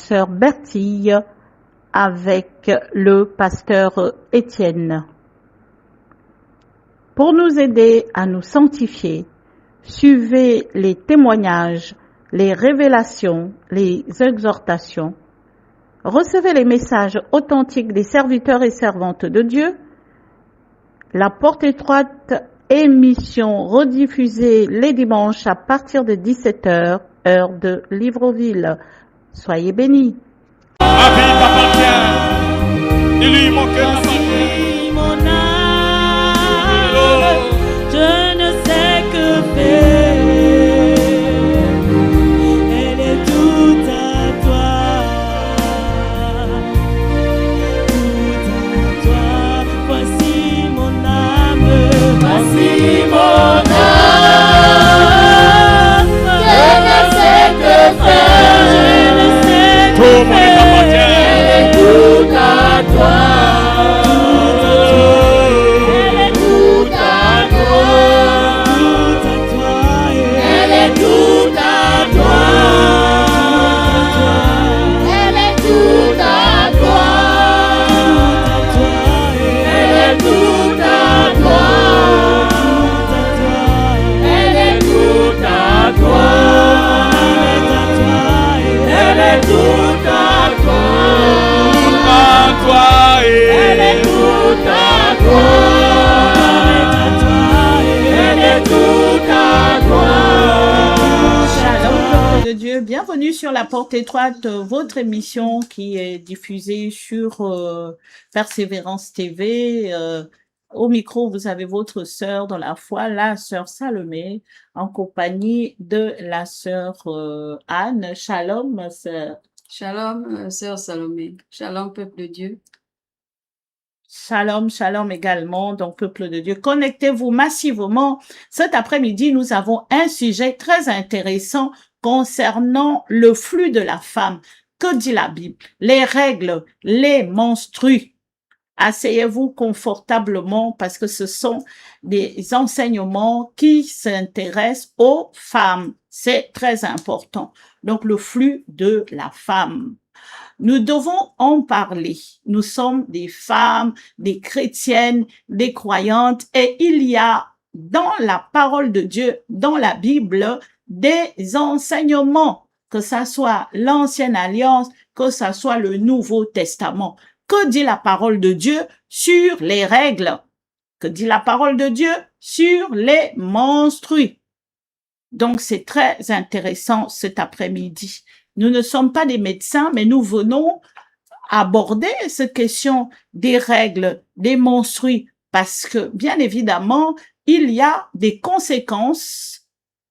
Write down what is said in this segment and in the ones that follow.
sœur Bertille avec le pasteur Étienne. Pour nous aider à nous sanctifier, suivez les témoignages, les révélations, les exhortations. Recevez les messages authentiques des serviteurs et servantes de Dieu. La Porte étroite, émission rediffusée les dimanches à partir de 17h, heure de Libreville. Soyez bénis. Ma vie t'appartient. Dis-lui, mon cœur t'appartient. Mon âme, je ne sais que faire. Elle est toute à toi. Toute à toi. Voici mon âme. Voici mon âme. Je ne sais que faire. Je ne sais que Tout mon faire. t'appartient. Tout à toi. Elle est tout à toi. Tout à toi. Elle est tout à toi. Elle est tout à toi. Elle est tout à toi. Elle est tout à toi. Elle est tout à toi. Elle est tout à toi. Elle est tout à toi. Shalom, peuple de Dieu. Bienvenue sur La Porte étroite, votre émission qui est diffusée sur Persévérance TV. Au micro, vous avez votre sœur dans la foi, la sœur Salomé, en compagnie de la sœur Anne. Shalom, sœur. Shalom, sœur Salomé. Shalom, peuple de Dieu. Shalom, shalom également, donc peuple de Dieu. Connectez-vous massivement. Cet après-midi, nous avons un sujet très intéressant concernant le flux de la femme. Que dit la Bible? Les règles, les menstrues. Asseyez-vous confortablement parce que ce sont des enseignements qui s'intéressent aux femmes. C'est très important. Donc, le flux de la femme. Nous devons en parler. Nous sommes des femmes, des chrétiennes, des croyantes et il y a dans la parole de Dieu, dans la Bible, des enseignements, que ça soit l'Ancienne Alliance, que ça soit le Nouveau Testament. Que dit la parole de Dieu sur les règles? Que dit la parole de Dieu sur les menstrues? Donc, c'est très intéressant cet après-midi. Nous ne sommes pas des médecins, mais nous venons aborder cette question des règles, des menstrues, parce que, bien évidemment, il y a des conséquences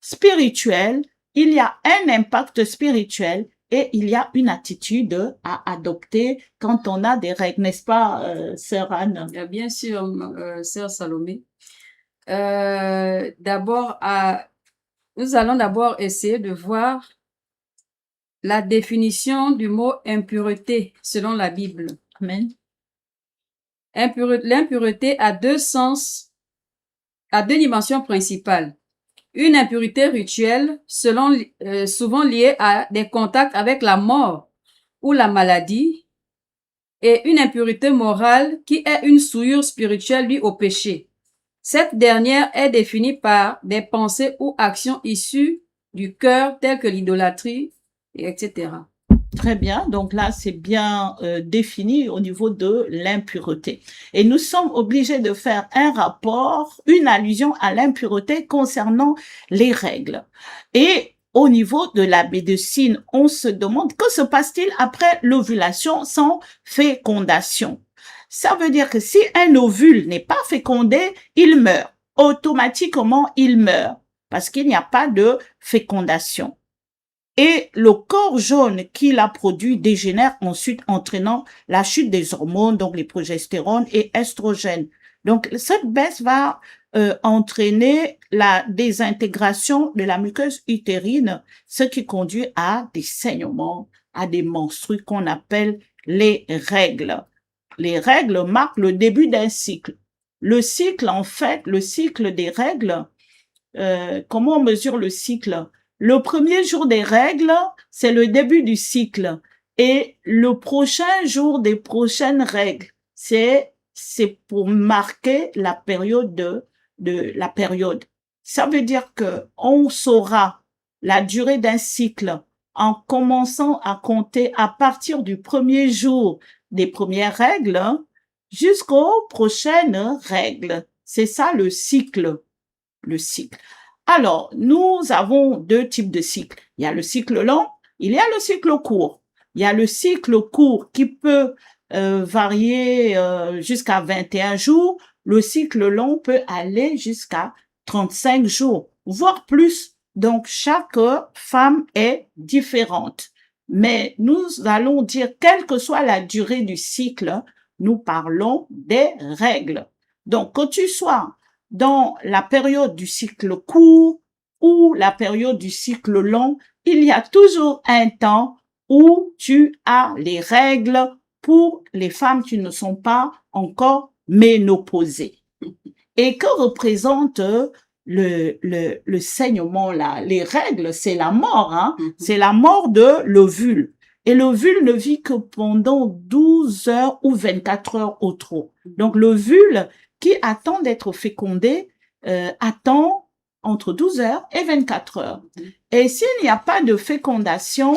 spirituelles, il y a un impact spirituel et il y a une attitude à adopter quand on a des règles, n'est-ce pas, sœur Anne? Bien sûr, sœur Salomé. Nous allons d'abord essayer de voir la définition du mot impureté selon la Bible. Amen. L'impureté a deux sens, a deux dimensions principales. Une impureté rituelle, souvent liée à des contacts avec la mort ou la maladie, et une impureté morale qui est une souillure spirituelle liée au péché. Cette dernière est définie par des pensées ou actions issues du cœur telles que l'idolâtrie, etc. Très bien, donc là c'est bien défini au niveau de l'impureté. Et nous sommes obligés de faire un rapport, une allusion à l'impureté concernant les règles. Et au niveau de la médecine, on se demande que se passe-t-il après l'ovulation sans fécondation? Ça veut dire que si un ovule n'est pas fécondé, il meurt. Automatiquement, il meurt parce qu'il n'y a pas de fécondation. Et le corps jaune qui l'a produit dégénère ensuite entraînant la chute des hormones, donc les progestérones et estrogènes. Donc cette baisse va entraîner la désintégration de la muqueuse utérine, ce qui conduit à des saignements, à des menstrues qu'on appelle les règles. Les règles marquent le début d'un cycle. Le cycle, en fait, le cycle des règles, comment on mesure le cycle? Le premier jour des règles, c'est le début du cycle. Et le prochain jour des prochaines règles, c'est pour marquer la période de la période. Ça veut dire que on saura la durée d'un cycle en commençant à compter à partir du premier jour des premières règles jusqu'aux prochaines règles. C'est ça le cycle. Le cycle. Alors, nous avons deux types de cycles. Il y a le cycle long, il y a le cycle court. Il y a le cycle court qui peut varier jusqu'à 21 jours. Le cycle long peut aller jusqu'à 35 jours, voire plus. Donc, chaque femme est différente. Mais nous allons dire, quelle que soit la durée du cycle, nous parlons des règles. Donc, que tu sois dans la période du cycle court ou la période du cycle long, il y a toujours un temps où tu as les règles pour les femmes qui ne sont pas encore ménopausées. Et que représente le saignement là? Les règles, c'est la mort, hein? C'est la mort de l'ovule. Et l'ovule ne vit que pendant 12 heures ou 24 heures au trop. Donc l'ovule qui attend d'être fécondé attend entre 12 heures et 24 heures. Et s'il n'y a pas de fécondation,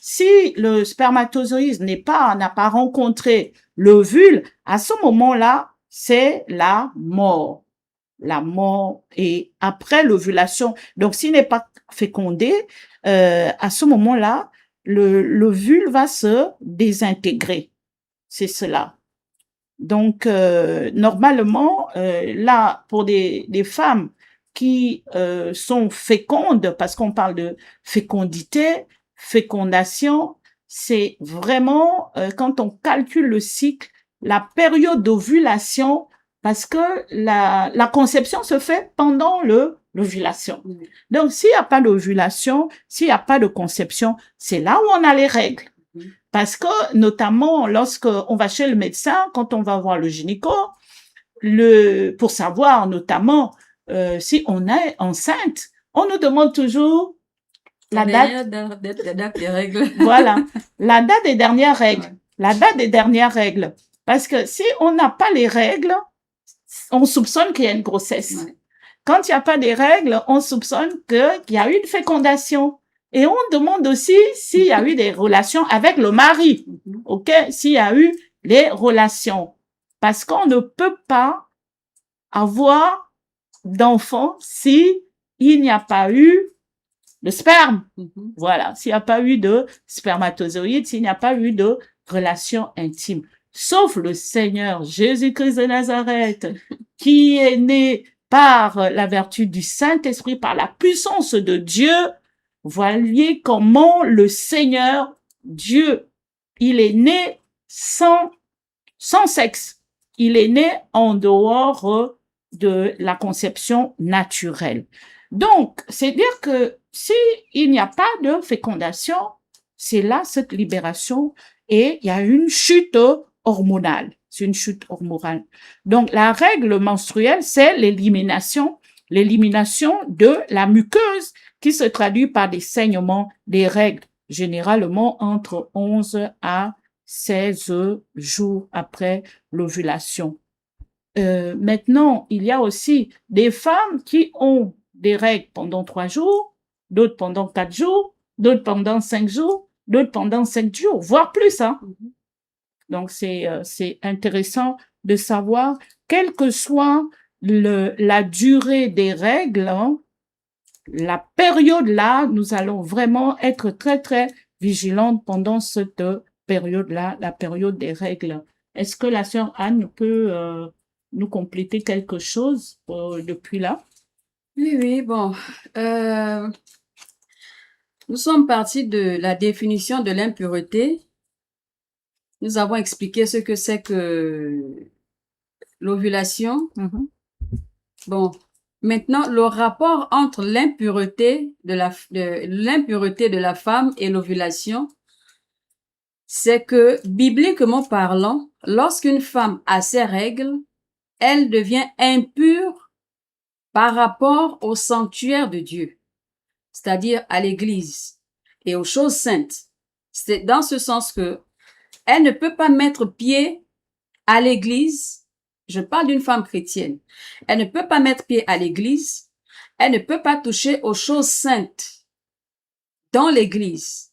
si le spermatozoïde n'a pas rencontré l'ovule, à ce moment-là, c'est la mort. La mort et après l'ovulation. Donc, s'il n'est pas fécondé, à ce moment-là, l'ovule va se désintégrer. C'est cela. Donc, normalement, là, pour des femmes qui sont fécondes, parce qu'on parle de fécondité, fécondation, c'est vraiment, quand on calcule le cycle, la période d'ovulation, parce que la conception se fait pendant l'ovulation. Donc, s'il n'y a pas d'ovulation, s'il n'y a pas de conception, c'est là où on a les règles. Parce que, notamment, lorsque on va chez le médecin, quand on va voir le gynéco, pour savoir, notamment, si on est enceinte, on nous demande toujours la date des règles. Voilà. La date des dernières règles. Ouais. La date des dernières règles. Parce que si on n'a pas les règles, on soupçonne qu'il y a une grossesse. Ouais. Quand il n'y a pas des règles, on soupçonne qu'il y a eu une fécondation. Et on demande aussi s'il y a eu des relations avec le mari. OK? S'il y a eu les relations. Parce qu'on ne peut pas avoir d'enfant si il n'y a pas eu de sperme. Voilà. S'il n'y a pas eu de spermatozoïdes, s'il n'y a pas eu de relation intime. Sauf le Seigneur Jésus-Christ de Nazareth, qui est né par la vertu du Saint-Esprit, par la puissance de Dieu. Voyez comment le Seigneur Dieu, il est né sans sexe. Il est né en dehors de la conception naturelle. Donc, c'est dire que si il n'y a pas de fécondation, c'est là cette libération et il y a une chute hormonale. C'est une chute hormonale. Donc, la règle menstruelle, c'est l'élimination de la muqueuse qui se traduit par des saignements des règles, généralement entre 11 à 16 jours après l'ovulation. Maintenant, il y a aussi des femmes qui ont des règles pendant 3 jours, d'autres pendant 4 jours, d'autres pendant 5 jours, d'autres pendant 5 jours, voire plus, hein. Donc, c'est intéressant de savoir, quelle que soit la durée des règles, hein, la période là, nous allons vraiment être très, très vigilantes pendant cette période-là, la période des règles. Est-ce que la sœur Anne peut nous compléter quelque chose depuis là? Oui, bon. Nous sommes partis de la définition de l'impureté. Nous avons expliqué ce que c'est que l'ovulation. Bon, maintenant, le rapport entre l'impureté de la femme et l'ovulation, c'est que, bibliquement parlant, lorsqu'une femme a ses règles, elle devient impure par rapport au sanctuaire de Dieu, c'est-à-dire à l'Église et aux choses saintes. C'est dans ce sens que elle ne peut pas mettre pied à l'église. Je parle d'une femme chrétienne. Elle ne peut pas mettre pied à l'église. Elle ne peut pas toucher aux choses saintes dans l'église.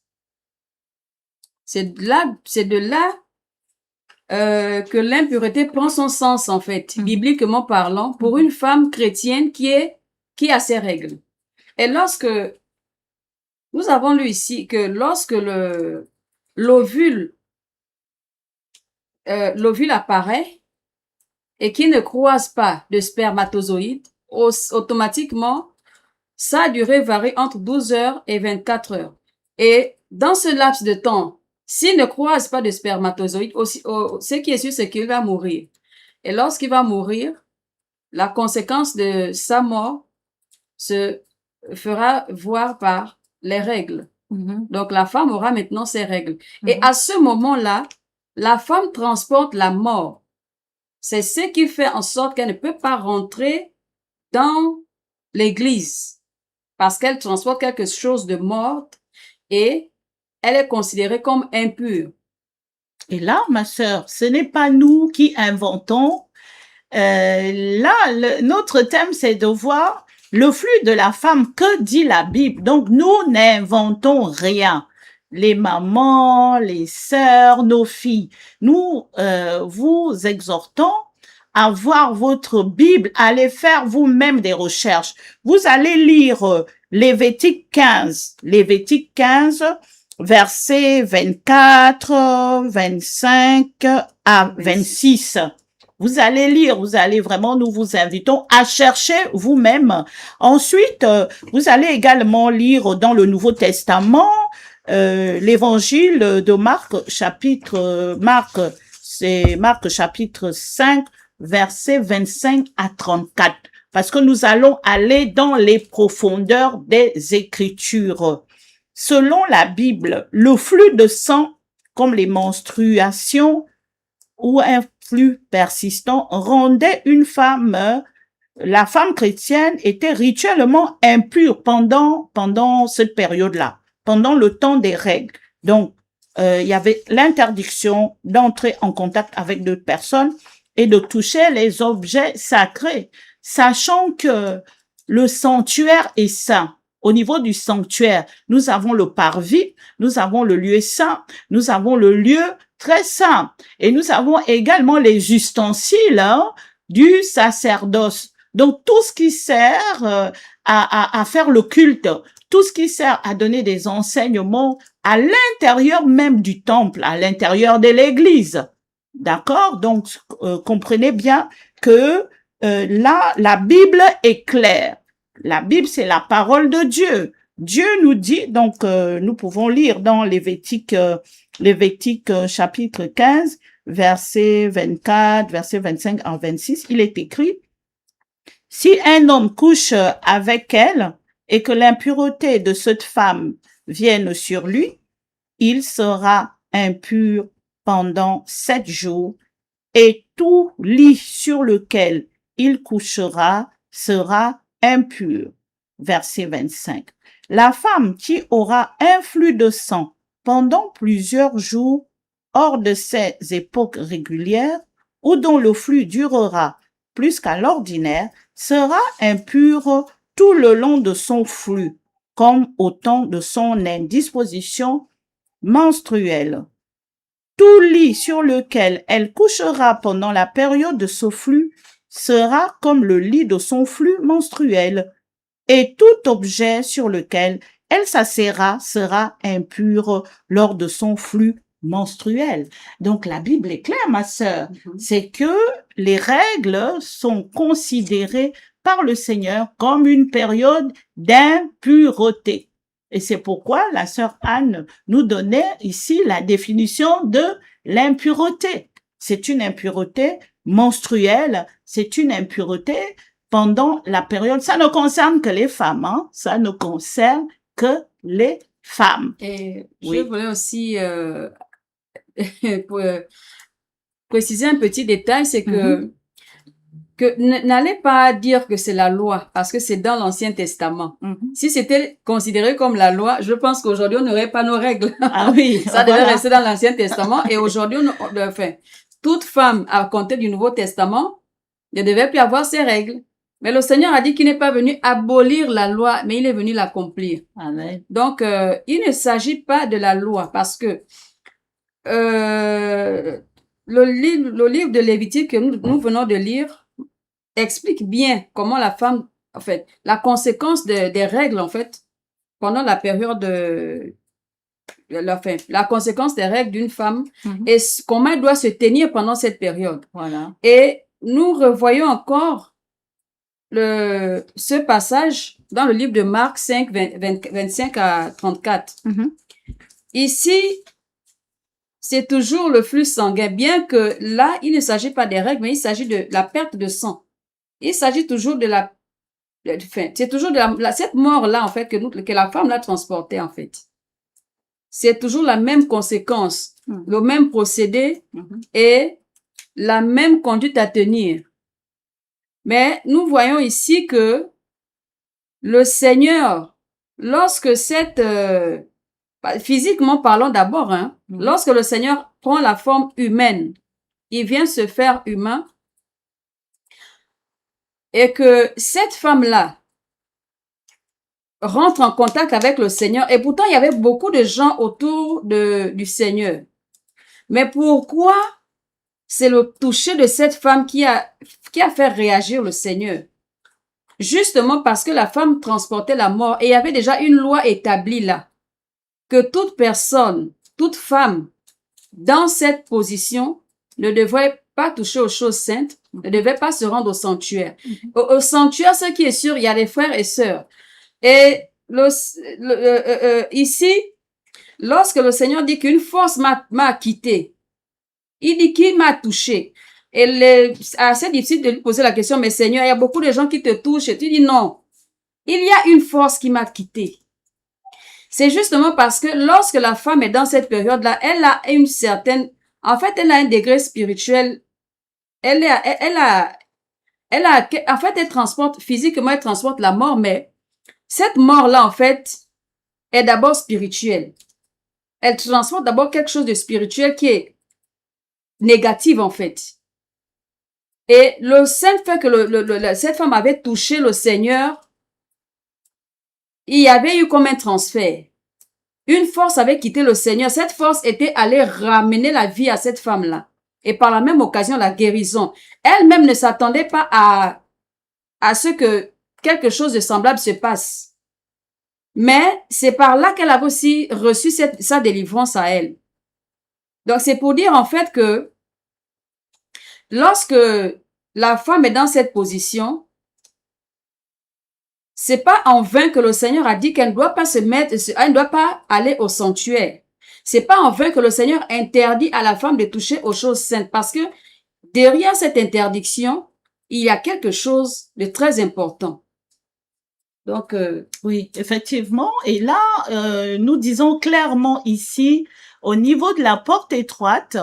C'est de là que l'impureté prend son sens, en fait, bibliquement parlant, pour une femme chrétienne qui a ses règles. Et lorsque nous avons lu ici que lorsque l'ovule apparaît et qui ne croise pas de spermatozoïdes, automatiquement, sa durée varie entre 12 heures et 24 heures. Et dans ce laps de temps, s'il ne croise pas de spermatozoïdes, ce qui est sûr, c'est qu'il va mourir. Et lorsqu'il va mourir, la conséquence de sa mort se fera voir par les règles. Donc, la femme aura maintenant ses règles. Et à ce moment-là, la femme transporte la mort. C'est ce qui fait en sorte qu'elle ne peut pas rentrer dans l'église parce qu'elle transporte quelque chose de mort et elle est considérée comme impure. Et là, ma sœur, ce n'est pas nous qui inventons. Notre thème, c'est de voir le flux de la femme. Que dit la Bible? Donc, nous n'inventons rien. Les mamans, les sœurs, nos filles. Nous vous exhortons à voir votre Bible, allez faire vous-même des recherches. Vous allez lire Lévitique 15, versets 24, 25 à 26. Vous allez lire, nous vous invitons à chercher vous-même. Ensuite, vous allez également lire dans le Nouveau Testament l'évangile de Marc, chapitre 5, versets 25 à 34. Parce que nous allons aller dans les profondeurs des Écritures. Selon la Bible, le flux de sang, comme les menstruations ou un flux persistant, rendait la femme chrétienne était rituellement impure pendant cette période-là, pendant le temps des règles. Donc, il y avait l'interdiction d'entrer en contact avec d'autres personnes et de toucher les objets sacrés, sachant que le sanctuaire est saint. Au niveau du sanctuaire, nous avons le parvis, nous avons le lieu saint, nous avons le lieu très saint. Et nous avons également les ustensiles du sacerdoce. Donc, tout ce qui sert à faire le culte, tout ce qui sert à donner des enseignements à l'intérieur même du temple, à l'intérieur de l'église. D'accord? Donc, comprenez bien que là, la Bible est claire. La Bible, c'est la parole de Dieu. Dieu nous dit, donc nous pouvons lire dans Lévitique chapitre 15, verset 24, verset 25 à 26, il est écrit, « Si un homme couche avec elle et que l'impureté de cette femme vienne sur lui, il sera impur pendant 7 jours et tout lit sur lequel il couchera sera impur. » Verset 25. La femme qui aura un flux de sang pendant plusieurs jours hors de ses époques régulières ou dont le flux durera plus qu'à l'ordinaire sera impure tout le long de son flux, comme au temps de son indisposition menstruelle. Tout lit sur lequel elle couchera pendant la période de ce flux sera comme le lit de son flux menstruel, et tout objet sur lequel elle s'assiera sera impur lors de son flux menstruel. Donc la Bible est claire, ma sœur, c'est que les règles sont considérées par le Seigneur comme une période d'impureté. Et c'est pourquoi la sœur Anne nous donnait ici la définition de l'impureté. C'est une impureté menstruelle, c'est une impureté pendant la période. Ça ne concerne que les femmes, hein? Ça ne concerne que les femmes. Et Oui. je voulais aussi pour, préciser un petit détail, c'est que n'allez pas dire que c'est la loi, parce que c'est dans l'Ancien Testament. Si c'était considéré comme la loi, je pense qu'aujourd'hui, on n'aurait pas nos règles. Ah oui. Ça devait rester dans l'Ancien Testament. Et aujourd'hui, enfin, toute femme à compter du Nouveau Testament ne devait plus avoir ses règles. Mais le Seigneur a dit qu'il n'est pas venu abolir la loi, mais il est venu l'accomplir. Amen. Donc, il ne s'agit pas de la loi, parce que le livre de Lévitique que nous venons de lire explique bien comment la femme, en fait, la conséquence des règles, en fait, pendant la période la conséquence des règles d'une femme et comment elle doit se tenir pendant cette période. Voilà. Et nous revoyons encore ce passage dans le livre de Marc 5, 25 à 34. Ici, c'est toujours le flux sanguin, bien que là, il ne s'agit pas des règles, mais il s'agit de la perte de sang. Il s'agit toujours de c'est toujours de cette mort-là, en fait, que la femme l'a transportée, en fait. C'est toujours la même conséquence, le même procédé et la même conduite à tenir. Mais nous voyons ici que le Seigneur, lorsque physiquement parlant d'abord, lorsque le Seigneur prend la forme humaine, il vient se faire humain, et que cette femme-là rentre en contact avec le Seigneur. Et pourtant, il y avait beaucoup de gens autour du Seigneur. Mais pourquoi c'est le toucher de cette femme qui a fait réagir le Seigneur? Justement parce que la femme transportait la mort. Et il y avait déjà une loi établie là. Que toute personne, toute femme, dans cette position, ne devrait pas toucher aux choses saintes, ne devait pas se rendre au sanctuaire. Au sanctuaire, ce qui est sûr, il y a des frères et sœurs. Et ici, lorsque le Seigneur dit qu'une force m'a quitté, il dit qu'il m'a touché. Et c'est assez difficile de lui poser la question, mais Seigneur, il y a beaucoup de gens qui te touchent. Et tu dis non. Il y a une force qui m'a quitté. C'est justement parce que lorsque la femme est dans cette période-là, elle a une certaine, en fait, elle a un degré spirituel. En fait, elle transporte, physiquement, elle transporte la mort, mais cette mort-là, en fait, est d'abord spirituelle. Elle transporte d'abord quelque chose de spirituel qui est négatif, en fait. Et le seul fait que cette femme avait touché le Seigneur, il y avait eu comme un transfert. Une force avait quitté le Seigneur. Cette force était allée ramener la vie à cette femme-là. Et par la même occasion, la guérison. Elle-même ne s'attendait pas à ce que quelque chose de semblable se passe. Mais c'est par là qu'elle avait aussi reçu sa délivrance à elle. Donc, c'est pour dire en fait que lorsque la femme est dans cette position, c'est pas en vain que le Seigneur a dit qu'elle ne doit pas elle ne doit pas aller au sanctuaire. C'est pas en vain que le Seigneur interdit à la femme de toucher aux choses saintes, parce que derrière cette interdiction, il y a quelque chose de très important. Donc, oui, effectivement. Et là, nous disons clairement ici, au niveau de la porte étroite,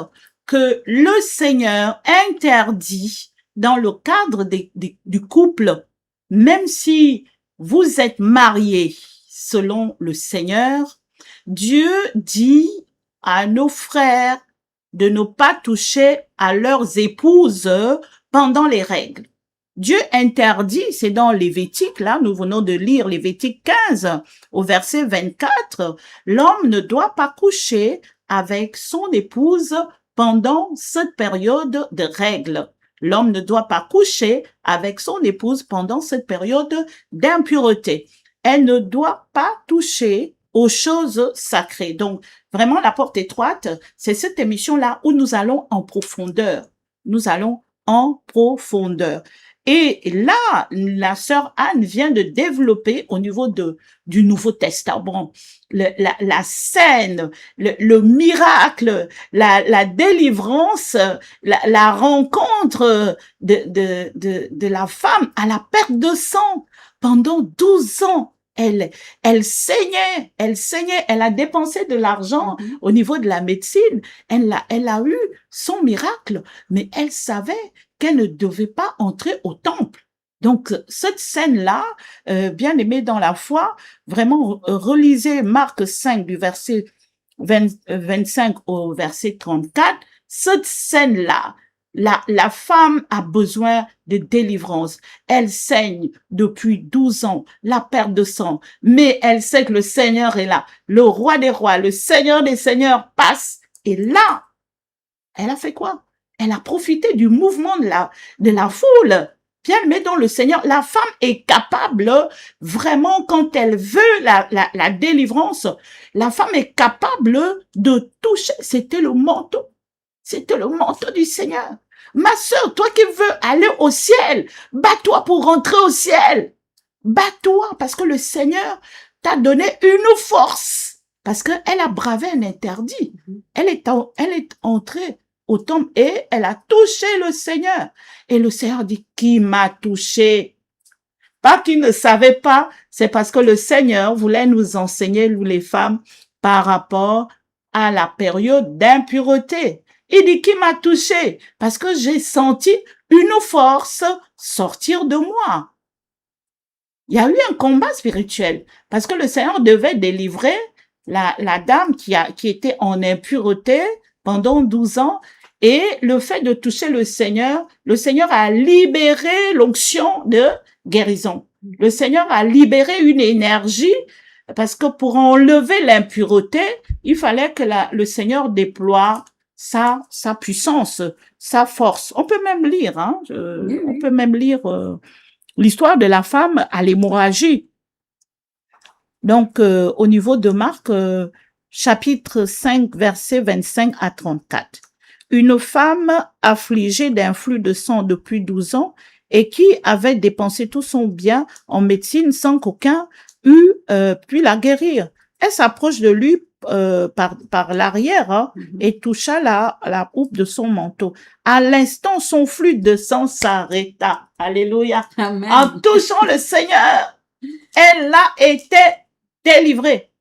que le Seigneur interdit dans le cadre du couple, même si vous êtes mariés selon le Seigneur, Dieu dit à nos frères de ne pas toucher à leurs épouses pendant les règles. Dieu interdit, c'est dans Lévitique, là, nous venons de lire Lévitique 15 au verset 24, l'homme ne doit pas coucher avec son épouse pendant cette période de règles. L'homme ne doit pas coucher avec son épouse pendant cette période d'impureté. Elle ne doit pas toucher aux choses sacrées. Donc, vraiment, la porte étroite, c'est cette émission-là où nous allons en profondeur. Nous allons en profondeur. Et là, la sœur Anne vient de développer au niveau du Nouveau Testament la scène, le miracle, la délivrance, la rencontre de la femme à la perte de sang pendant 12 ans. Elle saignait, elle a dépensé de l'argent au niveau de la médecine. Elle a eu son miracle, mais elle savait qu'elle ne devait pas entrer au temple. Donc, cette scène-là, bien aimée dans la foi, vraiment, relisez Marc 5 du verset 25 au verset 34, cette scène-là, la femme a besoin de délivrance. Elle saigne depuis 12 ans, la perte de sang, mais elle sait que le Seigneur est là. Le roi des rois, le Seigneur des seigneurs passe. Et là, elle a fait quoi? Elle a profité du mouvement de la foule. Bien, mais dans le Seigneur, la femme est capable, vraiment, quand elle veut la délivrance, la femme est capable de toucher. C'était le manteau. C'était le manteau du Seigneur. Ma sœur, toi qui veux aller au ciel, bats-toi pour rentrer au ciel. Bats-toi parce que le Seigneur t'a donné une force. Parce qu'elle a bravé un interdit. Elle est entrée au temple et elle a touché le Seigneur. Et le Seigneur dit, qui m'a touché? Pas qu'il ne savait pas, c'est parce que le Seigneur voulait nous enseigner, nous les femmes, par rapport à la période d'impureté. Il dit, qui m'a touché? Parce que j'ai senti une force sortir de moi. Il y a eu un combat spirituel parce que le Seigneur devait délivrer la dame qui était en impureté pendant 12 ans. Et le fait de toucher le Seigneur a libéré l'onction de guérison. Le Seigneur a libéré une énergie parce que pour enlever l'impureté, il fallait que le Seigneur déploie sa puissance, sa force. On peut même lire, on peut même lire l'histoire de la femme à l'hémorragie. Donc, au niveau de Marc, chapitre 5, versets 25 à 34. Une femme affligée d'un flux de sang depuis 12 ans et qui avait dépensé tout son bien en médecine sans qu'aucun eût pu la guérir. Elle s'approche de lui par l'arrière et toucha la houppe de son manteau. À l'instant, son flux de sang s'arrêta. Alléluia. Amen. En touchant le Seigneur, elle a été délivrée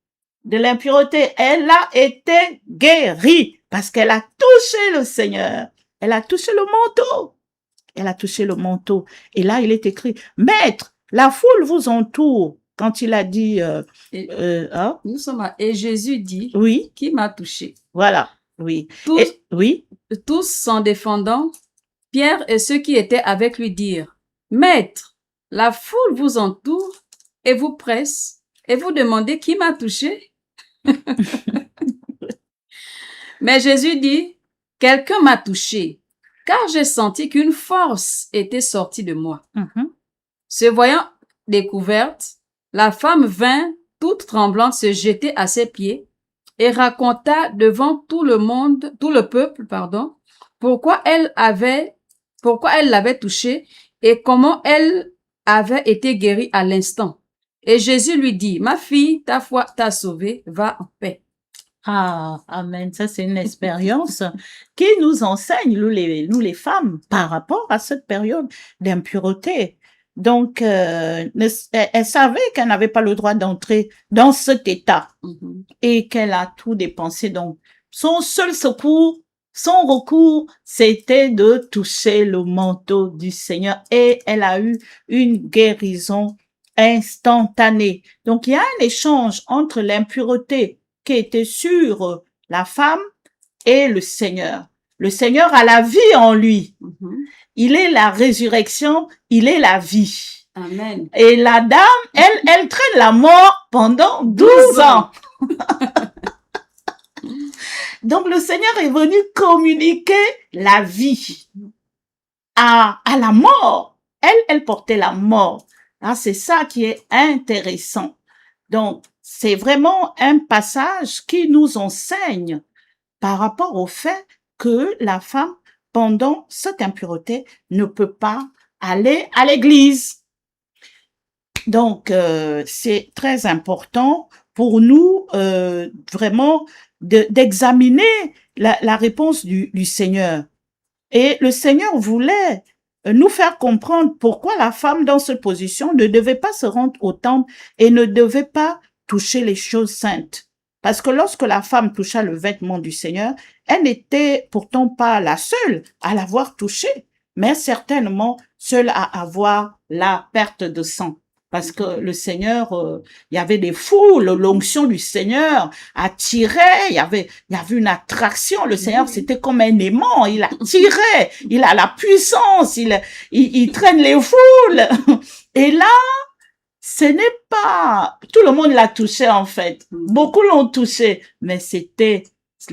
de l'impureté. Elle a été guérie parce qu'elle a touché le Seigneur. Elle a touché le manteau. Elle a touché le manteau. Et là, il est écrit, Maître, la foule vous entoure. Quand il a dit, Nous sommes et Jésus dit, oui, qui m'a touché? Voilà, oui. Oui. Tous s'en défendant, Pierre et ceux qui étaient avec lui dirent, Maître, la foule vous entoure et vous presse et vous demandez qui m'a touché? Mais Jésus dit, quelqu'un m'a touché, car j'ai senti qu'une force était sortie de moi. Se voyant découverte, la femme vint, toute tremblante, se jeter à ses pieds et raconta devant tout le peuple, pourquoi elle l'avait touché et comment elle avait été guérie à l'instant. Et Jésus lui dit, ma fille, ta foi t'a sauvée, va en paix. Ah, amen. Ça, c'est une expérience qui nous enseigne, nous les femmes, par rapport à cette période d'impureté. Donc, elle savait qu'elle n'avait pas le droit d'entrer dans cet état et qu'elle a tout dépensé. Donc, son seul secours, son recours, c'était de toucher le manteau du Seigneur et elle a eu une guérison instantanée. Donc, il y a un échange entre l'impureté qui était sur la femme et le Seigneur. Le Seigneur a la vie en lui. Il est la résurrection, il est la vie. Amen. Et la dame, elle traîne la mort pendant 12 ans. Donc le Seigneur est venu communiquer la vie à la mort. Elle portait la mort. Ah, c'est ça qui est intéressant. Donc, c'est vraiment un passage qui nous enseigne par rapport au fait que la femme, pendant cette impureté, ne peut pas aller à l'église. Donc, c'est très important pour nous vraiment d'examiner la réponse du Seigneur. Et le Seigneur voulait nous faire comprendre pourquoi la femme dans cette position ne devait pas se rendre au temple et ne devait pas toucher les choses saintes. Parce que lorsque la femme toucha le vêtement du Seigneur, elle n'était pourtant pas la seule à l'avoir touché, mais certainement seule à avoir la perte de sang. Parce que le Seigneur, il y avait des foules, l'onction du Seigneur attirait, il y avait une attraction. Le Seigneur, c'était comme un aimant, il attirait, il a la puissance, il traîne les foules. Et là, ce n'est pas, tout le monde l'a touché en fait. Beaucoup l'ont touché, mais c'était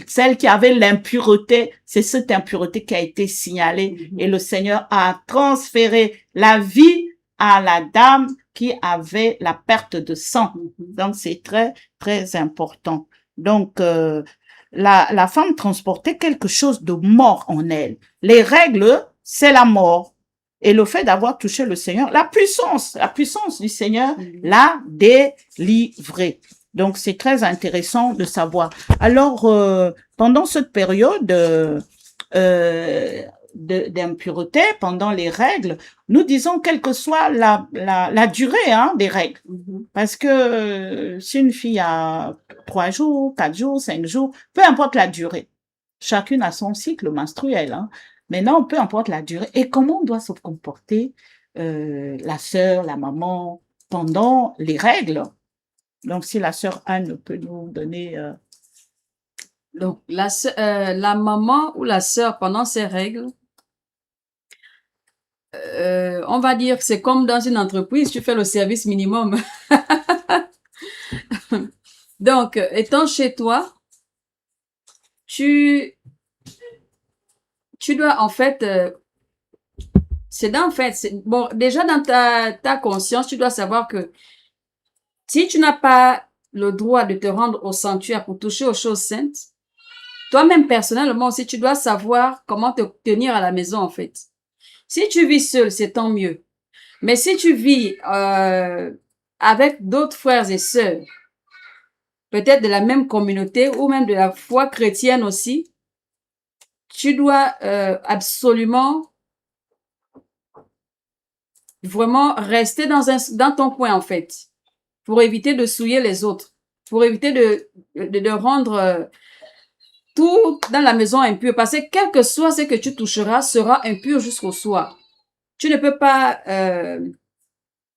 celle qui avait l'impureté, c'est cette impureté qui a été signalée et le Seigneur a transféré la vie à la dame qui avait la perte de sang. Donc c'est très, très important. Donc la femme transportait quelque chose de mort en elle. Les règles, c'est la mort. Et le fait d'avoir touché le Seigneur, la puissance du Seigneur l'a délivré. Donc, c'est très intéressant de savoir. Alors, pendant cette période d'impureté, pendant les règles, nous disons quelle que soit la durée des règles. Parce que si une fille a 3 jours, 4 jours, 5 jours, peu importe la durée, chacune a son cycle menstruel. Maintenant, peu importe la durée. Et comment on doit se comporter la sœur, la maman, pendant les règles. Donc, si la sœur Anne peut nous donner... Donc, la maman ou la sœur pendant ces règles, on va dire que c'est comme dans une entreprise, tu fais le service minimum. Donc, étant chez toi, tu dois en fait, bon, déjà dans ta conscience, tu dois savoir que si tu n'as pas le droit de te rendre au sanctuaire pour toucher aux choses saintes, toi-même personnellement aussi, tu dois savoir comment te tenir à la maison en fait. Si tu vis seul, c'est tant mieux. Mais si tu vis avec d'autres frères et sœurs, peut-être de la même communauté ou même de la foi chrétienne aussi, tu dois absolument vraiment rester dans ton coin en fait, pour éviter de souiller les autres, pour éviter de rendre tout dans la maison impur, parce que quel que soit ce que tu toucheras sera impur jusqu'au soir. Tu ne peux pas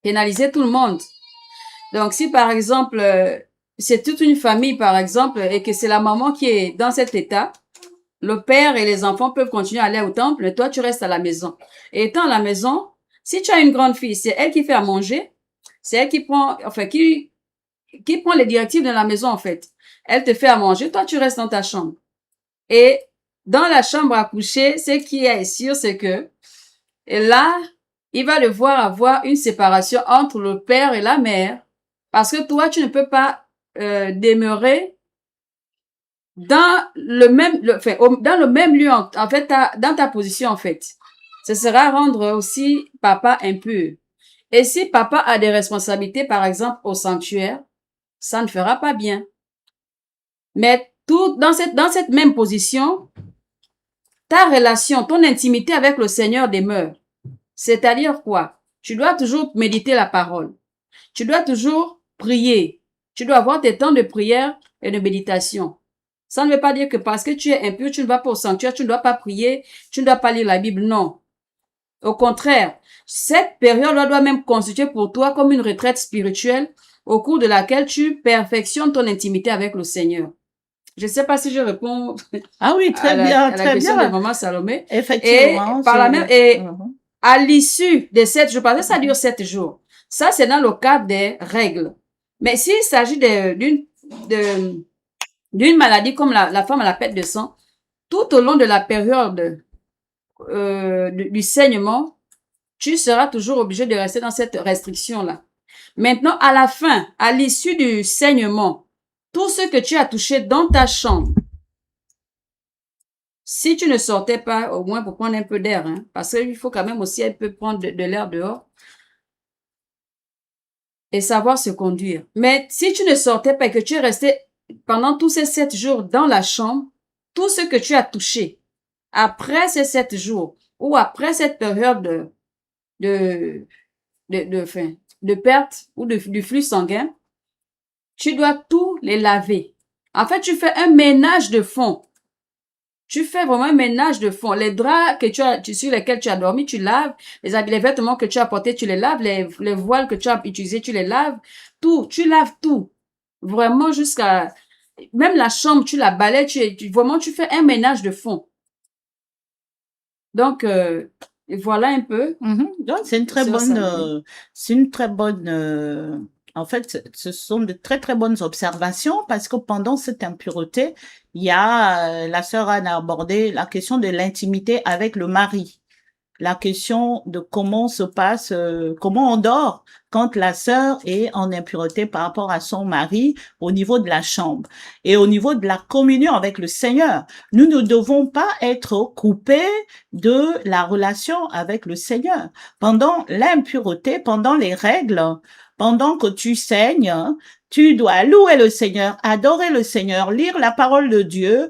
pénaliser tout le monde. Donc si par exemple c'est toute une famille par exemple et que c'est la maman qui est dans cet état, le père et les enfants peuvent continuer à aller au temple, mais toi tu restes à la maison. Et étant à la maison, si tu as une grande fille, c'est elle qui fait à manger, c'est elle qui prend, enfin qui prend les directives de la maison en fait. Elle te fait à manger, toi tu restes dans ta chambre. Et dans la chambre à coucher, ce qui est sûr, c'est que et là, il va devoir avoir une séparation entre le père et la mère, parce que toi, tu ne peux pas demeurer dans le même lieu, en fait, dans ta position, en fait. Ce sera rendre aussi papa impur. Et si papa a des responsabilités, par exemple, au sanctuaire, ça ne fera pas bien. Mais tout dans cette même position, ta relation, ton intimité avec le Seigneur demeure. C'est-à-dire quoi? Tu dois toujours méditer la parole. Tu dois toujours prier. Tu dois avoir tes temps de prière et de méditation. Ça ne veut pas dire que parce que tu es impur, tu ne vas pas au sanctuaire, tu ne dois pas prier, tu ne dois pas lire la Bible. Non. Au contraire, cette période doit même constituer pour toi comme une retraite spirituelle au cours de laquelle tu perfectionnes ton intimité avec le Seigneur. Je ne sais pas si je réponds Ah oui, très bien, à la très question bien. de maman Salomé. Effectivement. Et par la même, à l'issue de 7 jours, parce que ça dure 7 jours. Ça, c'est dans le cadre des règles. Mais s'il s'agit d'une maladie comme la femme à la perte de sang, tout au long de la période du saignement, tu seras toujours obligé de rester dans cette restriction-là. Maintenant, à la fin, à l'issue du saignement, tout ce que tu as touché dans ta chambre, si tu ne sortais pas, au moins pour prendre un peu d'air, parce qu'il faut quand même aussi un peu prendre de l'air dehors et savoir se conduire. Mais si tu ne sortais pas et que tu es resté pendant tous ces 7 jours dans la chambre, tout ce que tu as touché après ces 7 jours ou après cette période de perte ou du flux sanguin, tu dois tout les laver. En fait, tu fais un ménage de fond. Tu fais vraiment un ménage de fond. Les draps que sur lesquels tu as dormi, tu laves. Les vêtements que tu as portés, tu les laves. Les voiles que tu as utilisés, tu les laves. Tout. Tu laves tout. Vraiment jusqu'à, même la chambre, tu la balayes. Vraiment, tu fais un ménage de fond. Donc, voilà un peu. Donc, c'est une très bonne, en fait, ce sont de très, très bonnes observations parce que pendant cette impureté, il y a, la sœur Anne a abordé la question de l'intimité avec le mari. La question de comment se passe, comment on dort quand la sœur est en impureté par rapport à son mari au niveau de la chambre et au niveau de la communion avec le Seigneur. Nous ne devons pas être coupés de la relation avec le Seigneur. Pendant l'impureté, pendant les règles, pendant que tu saignes, tu dois louer le Seigneur, adorer le Seigneur, lire la parole de Dieu.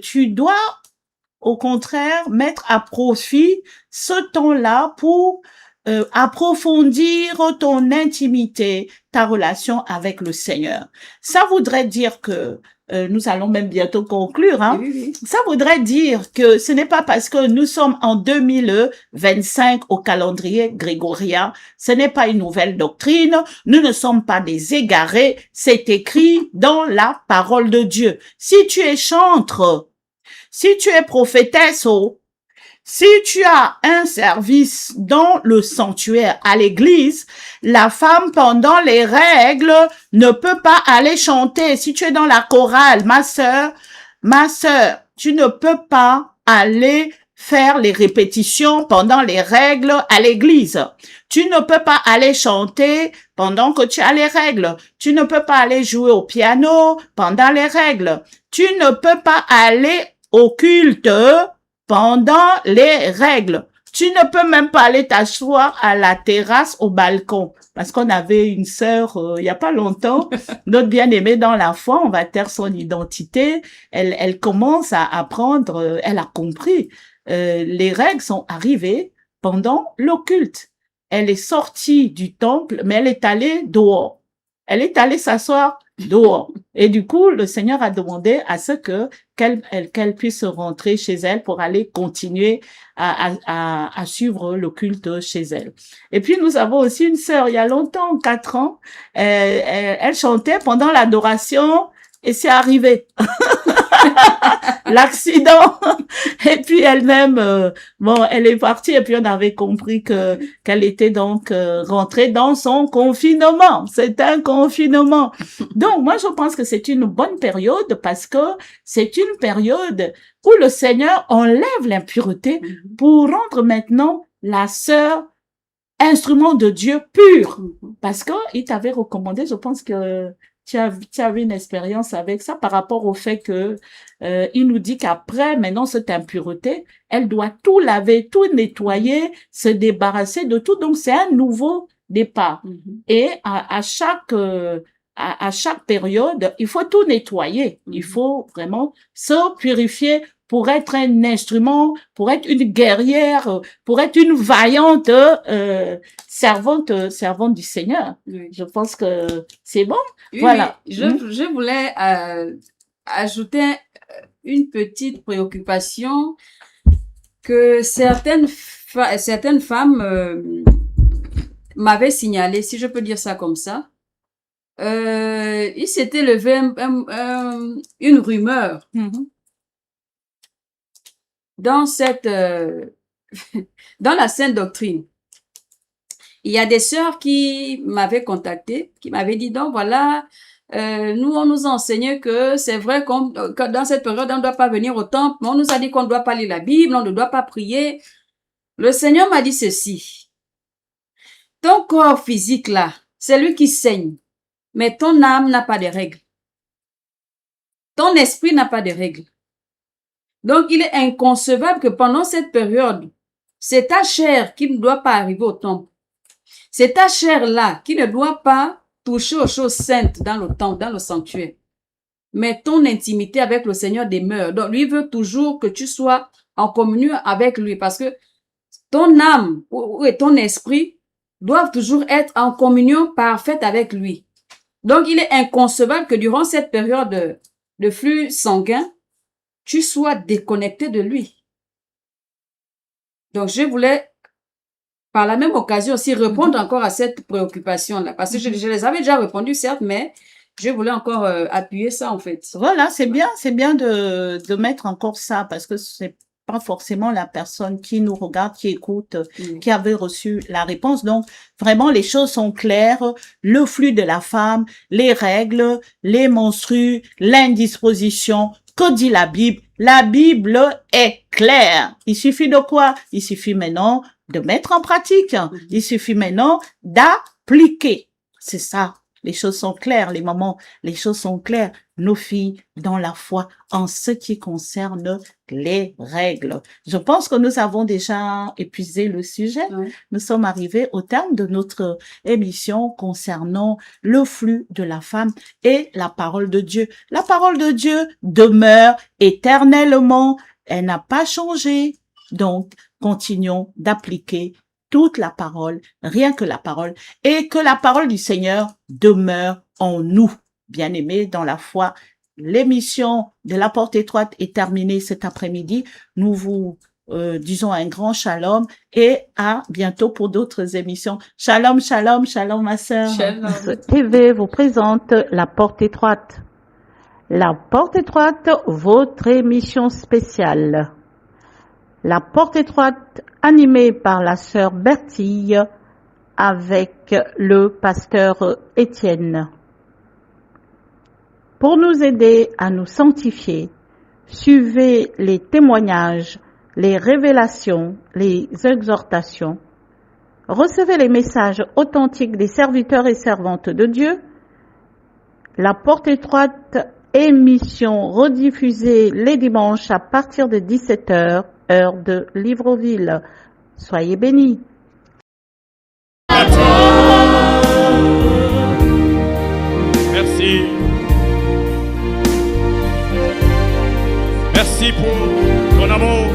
Tu dois au contraire, mettre à profit ce temps-là pour approfondir ton intimité, ta relation avec le Seigneur. Ça voudrait dire que, nous allons même bientôt conclure, hein. Oui. Ça voudrait dire que ce n'est pas parce que nous sommes en 2025 au calendrier grégorien, ce n'est pas une nouvelle doctrine, nous ne sommes pas des égarés, c'est écrit dans la parole de Dieu. Si tu es chantre, si tu es prophétesse, si tu as un service dans le sanctuaire à l'église, la femme pendant les règles ne peut pas aller chanter. Si tu es dans la chorale, ma sœur, tu ne peux pas aller faire les répétitions pendant les règles à l'église. Tu ne peux pas aller chanter pendant que tu as les règles. Tu ne peux pas aller jouer au piano pendant les règles. Tu ne peux pas aller au culte pendant les règles. Tu ne peux même pas aller t'asseoir à la terrasse au balcon. Parce qu'on avait une sœur, il y a pas longtemps, notre bien-aimée dans la foi, on va taire son identité. Elle commence à apprendre, elle a compris. Les règles sont arrivées pendant le culte. Elle est sortie du temple, mais elle est allée dehors. Elle est allée s'asseoir dehors. Et du coup, le Seigneur a demandé à ce qu'elle puisse rentrer chez elle pour aller continuer à suivre le culte chez elle. Et puis, nous avons aussi une sœur, il y a longtemps, 4 ans, elle chantait pendant l'adoration et c'est arrivé. L'accident. Et puis elle-même, elle est partie et puis on avait compris qu'elle était donc rentrée dans son confinement. C'est un confinement. Donc moi je pense que c'est une bonne période parce que c'est une période où le Seigneur enlève l'impureté pour rendre maintenant la sœur instrument de Dieu pur. Parce que il t'avait recommandé, je pense que tu as eu une expérience avec ça par rapport au fait que il nous dit qu'après maintenant cette impureté, elle doit tout laver, tout nettoyer, se débarrasser de tout. Donc c'est un nouveau départ. Et à chaque période, il faut tout nettoyer. Il faut vraiment se purifier pour être un instrument, pour être une guerrière, pour être une vaillante servante du Seigneur. Oui. Je pense que c'est bon. Oui, Voilà. Je voulais ajouter une petite préoccupation que certaines femmes m'avaient signalé, si je peux dire ça comme ça. Il s'était levé une rumeur dans dans la Sainte Doctrine. Il y a des sœurs qui m'avaient contacté, qui m'avaient dit, donc voilà, nous, on nous a enseigné que c'est vrai que dans cette période, on ne doit pas venir au temple, mais on nous a dit qu'on ne doit pas lire la Bible, on ne doit pas prier. Le Seigneur m'a dit ceci. Ton corps physique là, c'est lui qui saigne, mais ton âme n'a pas de règles. Ton esprit n'a pas de règles. Donc, il est inconcevable que pendant cette période, c'est ta chair qui ne doit pas arriver au temple. C'est ta chair-là qui ne doit pas toucher aux choses saintes dans le temple, dans le sanctuaire. Mais ton intimité avec le Seigneur demeure. Donc, lui veut toujours que tu sois en communion avec lui parce que ton âme et ton esprit doivent toujours être en communion parfaite avec lui. Donc, il est inconcevable que durant cette période le flux sanguin, tu sois déconnecté de lui. Donc, je voulais, par la même occasion aussi, répondre encore à cette préoccupation-là. Parce que je les avais déjà répondu, certes, mais je voulais encore appuyer ça, en fait. Voilà, c'est bien de mettre encore ça parce que c'est pas forcément la personne qui nous regarde, qui écoute, qui avait reçu la réponse. Donc, vraiment, les choses sont claires. Le flux de la femme, les règles, les menstrues, l'indisposition. Que dit la Bible? La Bible est claire. Il suffit de quoi? Il suffit maintenant de mettre en pratique. Il suffit maintenant d'appliquer. C'est ça. Les choses sont claires, les mamans, les choses sont claires. Nos filles dans la foi en ce qui concerne les règles. Je pense que nous avons déjà épuisé le sujet. Oui. Nous sommes arrivés au terme de notre émission concernant le flux de la femme et la parole de Dieu. La parole de Dieu demeure éternellement. Elle n'a pas changé. Donc, continuons d'appliquer toute la parole, rien que la parole, et que la parole du Seigneur demeure en nous. Bien-aimés dans la foi, l'émission de la porte étroite est terminée cet après-midi. Nous vous disons un grand shalom et à bientôt pour d'autres émissions. Shalom, shalom, shalom ma sœur. Shalom. TV vous présente la porte étroite. La porte étroite, votre émission spéciale. La porte étroite animée par la sœur Bertille avec le pasteur Étienne. Pour nous aider à nous sanctifier, suivez les témoignages, les révélations, les exhortations. Recevez les messages authentiques des serviteurs et servantes de Dieu. La porte étroite, émission rediffusée les dimanches à partir de 17h, heure de Libreville. Soyez bénis. Merci. Merci pour ton amour.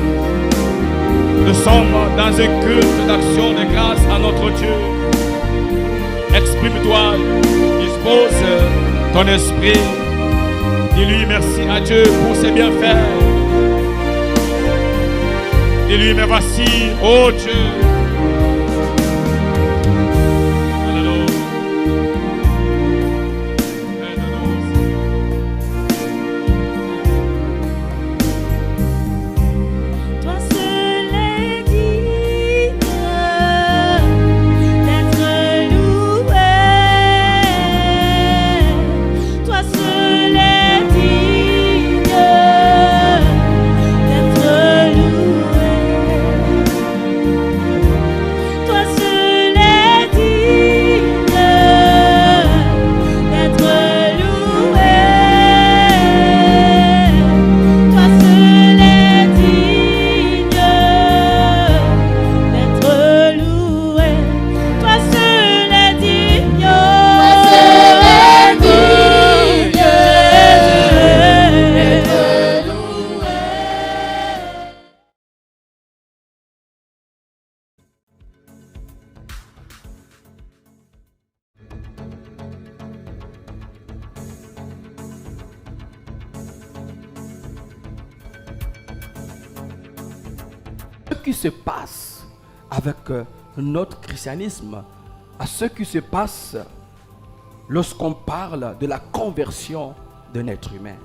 Nous sommes dans un culte d'action de grâce à notre Dieu. Exprime-toi, dispose ton esprit. Dis-lui merci à Dieu pour ses bienfaits. Dis-lui, mais voici, oh Dieu. Toi seul est digne d'être loué. Toi seul est digne d'être loué. Toi seul est digne d'être loué. Toi seul est digne d'être loué. Toi seul est digne. Toi seul est digne d'être loué. Ce qui se passe avec notre christianisme, à ce qui se passe lorsqu'on parle de la conversion d'un être humain.